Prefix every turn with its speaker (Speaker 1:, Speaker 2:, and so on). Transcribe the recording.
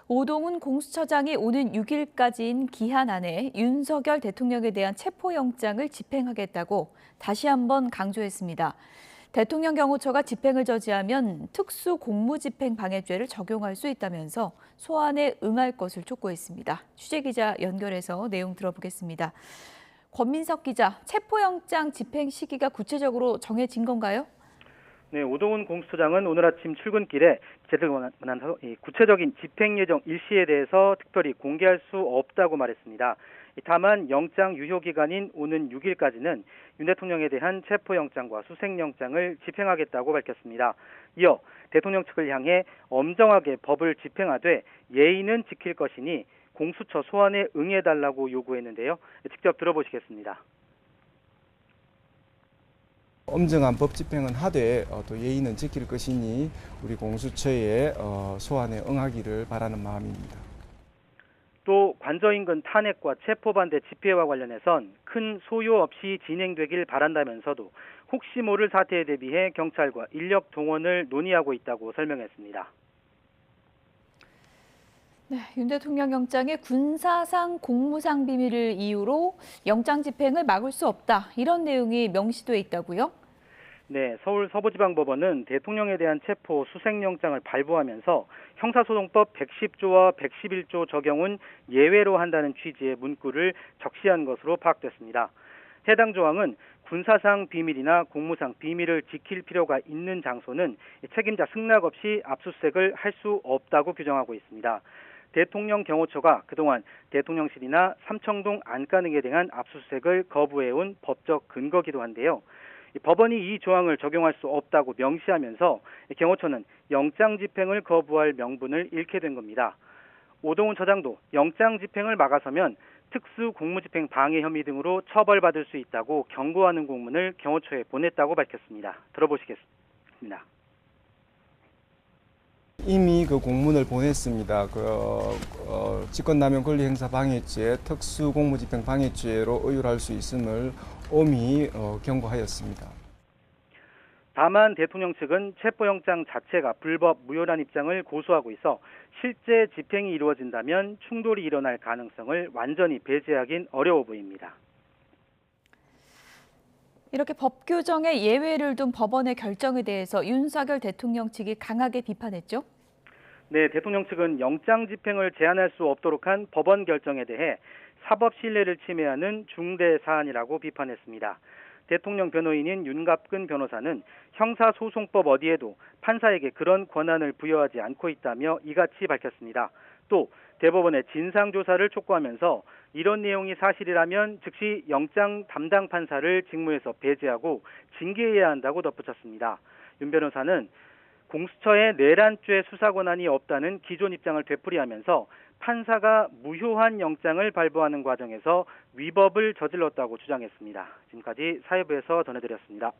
Speaker 1: 오동훈 공수처장이 오는 6일까지인 기한 안에 윤석열 대통령에 대한 체포영장을 집행하겠다고 다시 한번 강조했습니다. 대통령 경호처가 집행을 저지하면 특수공무집행방해죄를 적용할 수 있다면서 소환에 응할 것을 촉구했습니다. 취재기자 연결해서 내용 들어보겠습니다. 권민석 기자, 체포영장 집행 시기가 구체적으로 정해진 건가요?
Speaker 2: 네, 오동훈 공수처장은 오늘 아침 출근길에 기자들과 만나서 구체적인 집행 예정 일시에 대해서 특별히 공개할 수 없다고 말했습니다. 다만 영장 유효 기간인 오는 6일까지는 윤 대통령에 대한 체포영장과 수색영장을 집행하겠다고 밝혔습니다. 이어 대통령 측을 향해 엄정하게 법을 집행하되 예의는 지킬 것이니 공수처 소환에 응해달라고 요구했는데요. 직접 들어보시겠습니다.
Speaker 3: 엄정한 법 집행은 하되 또 예의는 지킬 것이니 우리 공수처의 소환에 응하기를 바라는 마음입니다.
Speaker 2: 또 관저인근 탄핵과 체포반대 집회와 관련해선 큰 소요 없이 진행되길 바란다면서도 혹시 모를 사태에 대비해 경찰과 인력 동원을 논의하고 있다고 설명했습니다.
Speaker 1: 네, 윤 대통령 영장에 군사상 공무상 비밀을 이유로 영장 집행을 막을 수 없다. 이런 내용이 명시돼 있다고요?
Speaker 2: 네, 서울 서부지방법원은 대통령에 대한 체포 수색영장을 발부하면서 형사소송법 110조와 111조 적용은 예외로 한다는 취지의 문구를 적시한 것으로 파악됐습니다. 해당 조항은 군사상 비밀이나 공무상 비밀을 지킬 필요가 있는 장소는 책임자 승낙 없이 압수수색을 할 수 없다고 규정하고 있습니다. 대통령 경호처가 그동안 대통령실이나 삼청동 안가 등에 대한 압수수색을 거부해온 법적 근거기도 한데요. 법원이 이 조항을 적용할 수 없다고 명시하면서 경호처는 영장 집행을 거부할 명분을 잃게 된 겁니다. 오동훈 처장도 영장 집행을 막아서면 특수공무집행 방해 혐의 등으로 처벌받을 수 있다고 경고하는 공문을 경호처에 보냈다고 밝혔습니다. 들어보시겠습니다.
Speaker 3: 이미 그 공문을 보냈습니다. 직권남용 권리행사 방해죄, 특수공무집행 방해죄로 의율할 수 있음을 엄히 경고하였습니다.
Speaker 2: 다만 대통령 측은 체포영장 자체가 불법 무효란 입장을 고수하고 있어 실제 집행이 이루어진다면 충돌이 일어날 가능성을 완전히 배제하긴 어려워 보입니다.
Speaker 1: 이렇게 법 규정에 예외를 둔 법원의 결정에 대해서 윤석열 대통령 측이 강하게 비판했죠.
Speaker 2: 네, 대통령 측은 영장 집행을 제한할 수 없도록 한 법원 결정에 대해 사법 신뢰를 침해하는 중대 사안이라고 비판했습니다. 대통령 변호인인 윤갑근 변호사는 형사소송법 어디에도 판사에게 그런 권한을 부여하지 않고 있다며 이같이 밝혔습니다. 또 대법원의 진상조사를 촉구하면서 이런 내용이 사실이라면 즉시 영장 담당 판사를 직무에서 배제하고 징계해야 한다고 덧붙였습니다. 윤 변호사는 공수처에 내란죄 수사 권한이 없다는 기존 입장을 되풀이하면서 판사가 무효한 영장을 발부하는 과정에서 위법을 저질렀다고 주장했습니다. 지금까지 사회부에서 전해드렸습니다.